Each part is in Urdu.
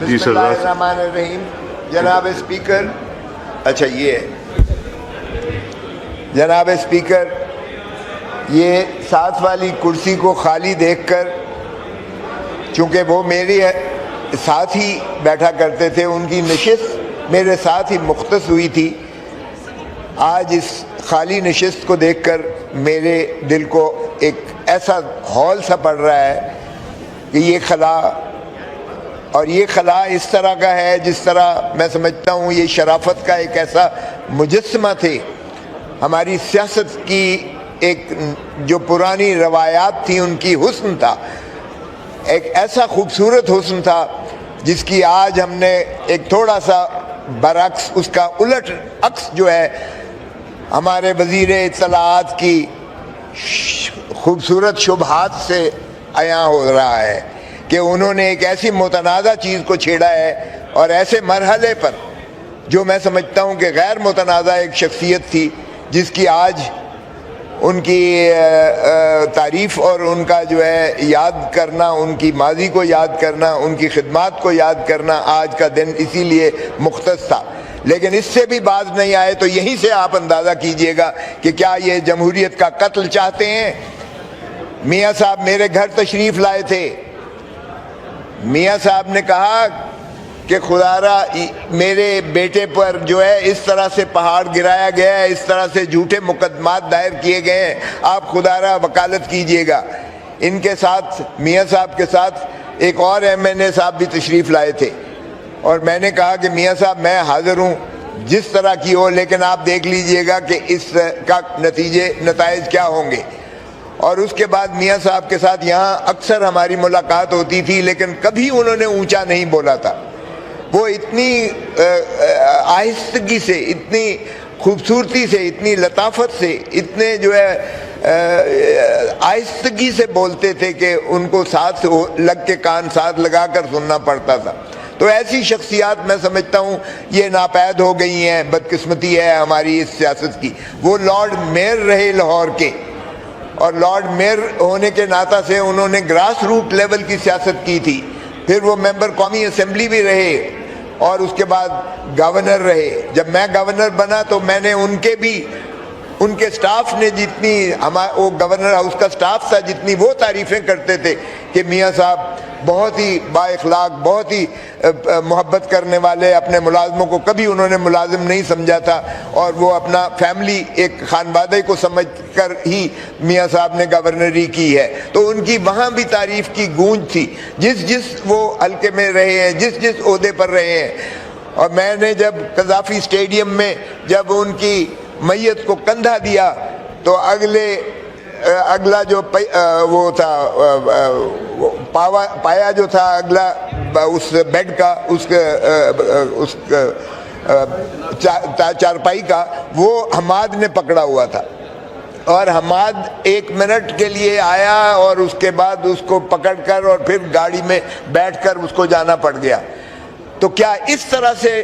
بسم اللہ الرحمن الرحیم. جناب اسپیکر، اچھا یہ ہے جناب اسپیکر، یہ ساتھ والی کرسی کو خالی دیکھ کر، چونکہ وہ میرے ساتھ ہی بیٹھا کرتے تھے، ان کی نشست میرے ساتھ ہی مختص ہوئی تھی، آج اس خالی نشست کو دیکھ کر میرے دل کو ایک ایسا ہول سا پڑ رہا ہے کہ یہ خلا، اور یہ خلا اس طرح کا ہے جس طرح میں سمجھتا ہوں یہ شرافت کا ایک ایسا مجسمہ تھے. ہماری سیاست کی ایک جو پرانی روایات تھیں ان کی حسن تھا، ایک ایسا خوبصورت حسن تھا جس کی آج ہم نے ایک تھوڑا سا برعکس، اس کا الٹ عکس جو ہے ہمارے وزیر اطلاعات کی خوبصورت شبہات سے عیاں ہو رہا ہے کہ انہوں نے ایک ایسی متنازع چیز کو چھیڑا ہے، اور ایسے مرحلے پر جو میں سمجھتا ہوں کہ غیر متنازع ایک شخصیت تھی، جس کی آج ان کی تعریف اور ان کا جو ہے یاد کرنا، ان کی ماضی کو یاد کرنا، ان کی خدمات کو یاد کرنا آج کا دن اسی لیے مختص تھا. لیکن اس سے بھی باز نہیں آئے تو یہیں سے آپ اندازہ کیجئے گا کہ کیا یہ جمہوریت کا قتل چاہتے ہیں. میاں صاحب میرے گھر تشریف لائے تھے، میاں صاحب نے کہا کہ خدا را میرے بیٹے پر جو ہے اس طرح سے پہاڑ گرایا گیا ہے، اس طرح سے جھوٹے مقدمات دائر کیے گئے ہیں، آپ خدا را وکالت کیجئے گا. ان کے ساتھ، میاں صاحب کے ساتھ ایک اور ایم این اے صاحب بھی تشریف لائے تھے، اور میں نے کہا کہ میاں صاحب میں حاضر ہوں جس طرح کی ہو، لیکن آپ دیکھ لیجئے گا کہ اس کا نتائج کیا ہوں گے. اور اس کے بعد میاں صاحب کے ساتھ یہاں اکثر ہماری ملاقات ہوتی تھی، لیکن کبھی انہوں نے اونچا نہیں بولا تھا. وہ اتنی آہستگی سے، اتنی خوبصورتی سے، اتنی لطافت سے، اتنے جو ہے آہستگی سے بولتے تھے کہ ان کو ساتھ لگ کے کان ساتھ لگا کر سننا پڑتا تھا. تو ایسی شخصیات میں سمجھتا ہوں یہ ناپید ہو گئی ہیں، بدقسمتی ہے ہماری اس سیاست کی. وہ لارڈ میئر رہے لاہور کے، اور لارڈ میئر ہونے کے ناطہ سے انہوں نے گراس روٹ لیول کی سیاست کی تھی، پھر وہ ممبر قومی اسمبلی بھی رہے، اور اس کے بعد گورنر رہے. جب میں گورنر بنا تو میں نے ان کے سٹاف نے جتنی، وہ گورنر ہاؤس کا سٹاف تھا، جتنی وہ تعریفیں کرتے تھے کہ میاں صاحب بہت ہی با اخلاق، بہت ہی محبت کرنے والے، اپنے ملازموں کو کبھی انہوں نے ملازم نہیں سمجھا تھا، اور وہ اپنا فیملی ایک خانوادے کو سمجھ کر ہی میاں صاحب نے گورنری کی ہے. تو ان کی وہاں بھی تعریف کی گونج تھی، جس وہ حلقے میں رہے ہیں، جس عہدے پر رہے ہیں. اور میں نے جب قذافی اسٹیڈیم میں جب ان کی میت کو کندھا دیا تو اگلا جو وہ تھا پایا جو تھا اگلا اس بیڈ کا، اس چارپائی کا، وہ حماد نے پکڑا ہوا تھا، اور حماد 1 منٹ کے لیے آیا اور اس کے بعد اس کو پکڑ کر اور پھر گاڑی میں بیٹھ کر اس کو جانا پڑ گیا. تو کیا اس طرح سے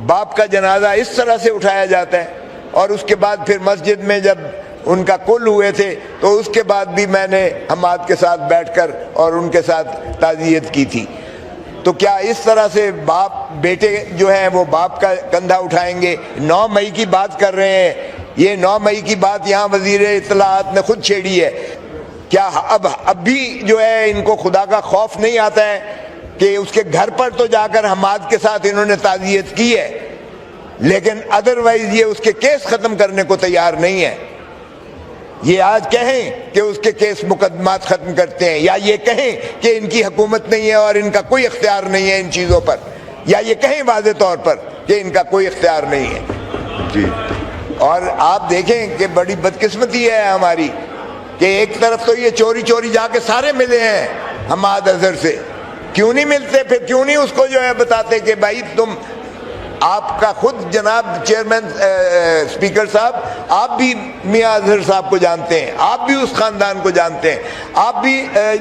باپ کا جنازہ اس طرح سے اٹھایا جاتا ہے؟ اور اس کے بعد پھر مسجد میں جب ان کا کل ہوئے تھے تو اس کے بعد بھی میں نے حماد کے ساتھ بیٹھ کر اور ان کے ساتھ تعزیت کی تھی. تو کیا اس طرح سے باپ بیٹے جو ہیں وہ باپ کا کندھا اٹھائیں گے؟ 9 مئی کی بات کر رہے ہیں، یہ 9 مئی کی بات یہاں وزیر اطلاعات نے خود چھیڑی ہے. کیا اب بھی جو ہے ان کو خدا کا خوف نہیں آتا ہے کہ اس کے گھر پر تو جا کر حماد کے ساتھ انہوں نے تعزیت کی ہے، لیکن ادروائز یہ اس کے کیس ختم کرنے کو تیار نہیں ہے. یہ آج کہیں کہ اس کے کیس مقدمات ختم کرتے ہیں، یا یہ کہیں کہ ان کی حکومت نہیں ہے اور ان کا کوئی اختیار نہیں ہے ان چیزوں پر، یا یہ کہیں واضح طور پر کہ ان کا کوئی اختیار نہیں ہے. جی. اور آپ دیکھیں کہ بڑی بدقسمتی ہے ہماری کہ ایک طرف تو یہ چوری چوری جا کے سارے ملے ہیں حماد اظہر سے، کیوں نہیں ملتے؟ پھر کیوں نہیں اس کو جو ہے بتاتے کہ بھائی تم، آپ کا خود جناب چیئرمین اسپیکر صاحب، آپ بھی میاں اظہر صاحب کو جانتے ہیں، آپ بھی اس خاندان کو جانتے ہیں، آپ بھی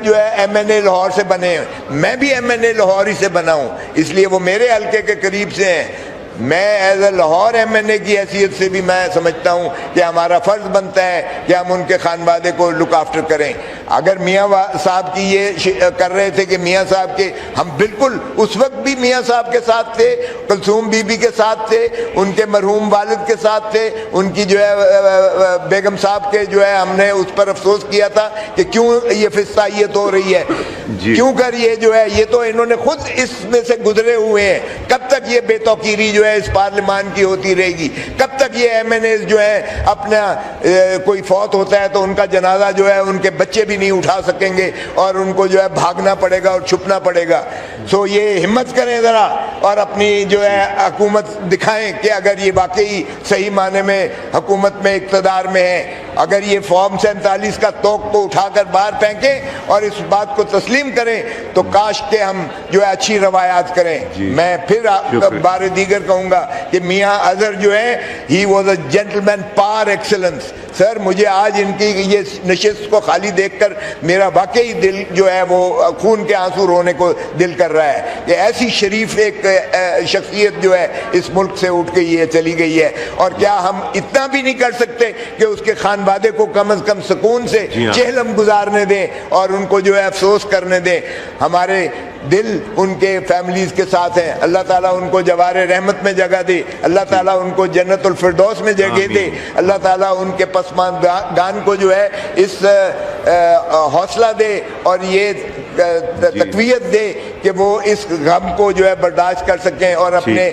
جو ہے ایم این اے لاہور سے بنے ہیں، میں بھی ایم این اے لاہور ہی سے بنا ہوں، اس لیے وہ میرے حلقے کے قریب سے ہیں. میں as a Lahore M N A کی حیثیت سے بھی میں سمجھتا ہوں کہ ہمارا فرض بنتا ہے کہ ہم ان کے خانوادے کو لک آفٹر کریں. اگر میاں صاحب کی یہ کر رہے تھے کہ میاں صاحب کے، ہم بالکل اس وقت بھی میاں صاحب کے ساتھ تھے، کلثوم بی بی کے ساتھ تھے، ان کے مرحوم والد کے ساتھ تھے، ان کی جو ہے بیگم صاحب کے جو ہے ہم نے اس پر افسوس کیا تھا کہ کیوں یہ فسطائیت ہو رہی ہے، کیوں کر یہ جو ہے، یہ تو انہوں نے خود اس میں سے گزرے ہوئے ہیں. کب تک یہ بے توقیری جو ہے اس پارلیمان کی ہوتی رہے گی؟ کب تک یہ ایم این ایز جو ہے اپنا کوئی فوت ہوتا ہے تو ان کا جنازہ جو ہے ان کے بچے بھی نہیں اٹھا سکیں گے اور ان کو جو ہے بھاگنا پڑے گا اور چھپنا پڑے گا. سو یہ ہمت کریں ذرا اور اپنی جو ہے حکومت دکھائیں کہ اگر یہ واقعی صحیح معنی میں حکومت میں اقتدار میں ہے. اگر یہ فارم 47 کا توق کو اٹھا کر باہر پھینکیں اور اس بات کو تسلیم کریں تو کاش کہ ہم جو ہے اچھی روایات کریں. میں پھر بار دیگر کہوں گا کہ میاں اظہر جو ہے ہی واز اے جینٹلمین پار ایکسلنس. سر مجھے آج ان کی یہ نشست کو خالی دیکھ کر میرا واقعی دل جو ہے وہ خون کے آنسو رونے کو دل کر رہا ہے کہ ایسی شریف ایک شخصیت جو ہے اس ملک سے اٹھ کے یہ چلی گئی ہے. اور کیا ہم اتنا بھی نہیں کر سکتے کہ اس کے خانوادے کو کم از کم سکون سے چہلم گزارنے دیں اور ان کو جو ہے افسوس کرنے دیں؟ ہمارے دل ان کے فیملیز کے ساتھ ہیں. اللہ تعالیٰ ان کو جوار رحمت میں جگہ دے، اللہ تعالیٰ ان کو جنت الفردوس میں جگہ دے، اللہ تعالیٰ ان کے پسماندگان کو جو ہے اس حوصلہ دے اور یہ تقویت دے کہ وہ اس غم کو جو ہے برداشت کر سکیں اور اپنے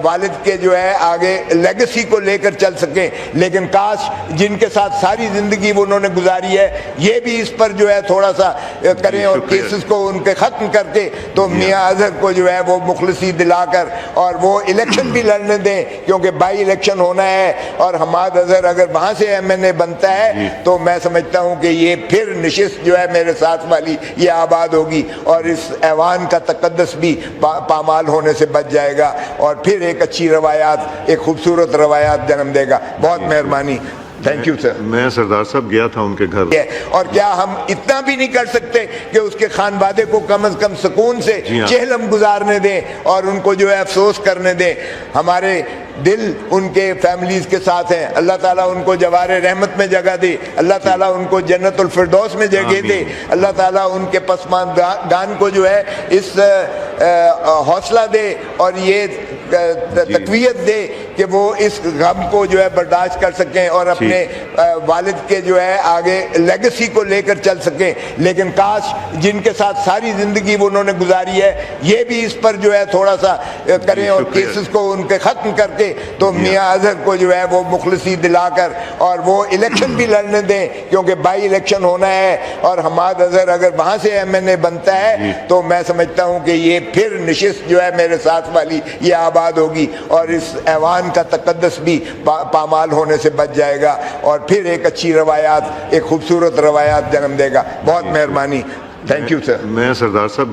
والد کے جو ہے آگے لیگسی کو لے کر چل سکیں. لیکن کاش جن کے ساتھ ساری زندگی وہ انہوں نے گزاری ہے یہ بھی اس پر جو ہے تھوڑا سا کریں اور کیسز کو ان کے ختم کر کے تو میاں اظہر کو جو ہے وہ مخلصی دلا کر اور وہ الیکشن بھی لڑنے دیں، کیونکہ بائی الیکشن ہونا ہے. اور حماد اظہر اگر وہاں سے ایم این اے بنتا ہے تو میں سمجھتا ہوں کہ یہ پھر نشست جو ہے میرے ساتھ والی یہ آباد ہوگی اور اس ایوان کا تقدس بھی پامال ہونے سے بچ جائے گا اور پھر ایک اچھی روایات، ایک خوبصورت روایات جنم دے گا. بہت مہربانی. Thank you sir. میں سردار صاحب گیا تھا ان کے گھر. اور کیا ہم اتنا بھی نہیں کر سکتے کہ اس کے خانوادے کو کم از کم سکون سے چہلم گزارنے دیں اور ان کو جو ہے افسوس کرنے دیں؟ ہمارے دل ان کے فیملیز کے ساتھ ہیں. اللہ تعالیٰ ان کو جوار رحمت میں جگہ دے، اللہ تعالیٰ ان کو جنت الفردوس میں جگہ دے، اللہ تعالیٰ ان کے پسماندگان کو جو ہے اس حوصلہ دے اور یہ تقویت دے کہ وہ اس غم کو جو ہے برداشت کر سکیں اور اپنے والد کے جو ہے آگے لیگسی کو لے کر چل سکیں. لیکن کاش جن کے ساتھ ساری زندگی وہ انہوں نے گزاری ہے یہ بھی اس پر جو ہے تھوڑا سا کریں اور کیسز کو ان کے ختم کر کے تو میاں اظہر کو جو ہے وہ مخلصی دلا کر اور وہ الیکشن بھی لڑنے دیں، کیونکہ بائی الیکشن ہونا ہے. اور حماد اظہر اگر وہاں سے ایم این اے بنتا ہے تو میں سمجھتا ہوں کہ یہ پھر نشست جو ہے میرے ساتھ والی یہ آباد ہوگی اور اس ایوان کا تقدس بھی پامال ہونے سے بچ جائے گا اور پھر ایک اچھی روایات، ایک خوبصورت روایات جنم دے گا. بہت مہربانی. Thank you sir. میں سردار صاحب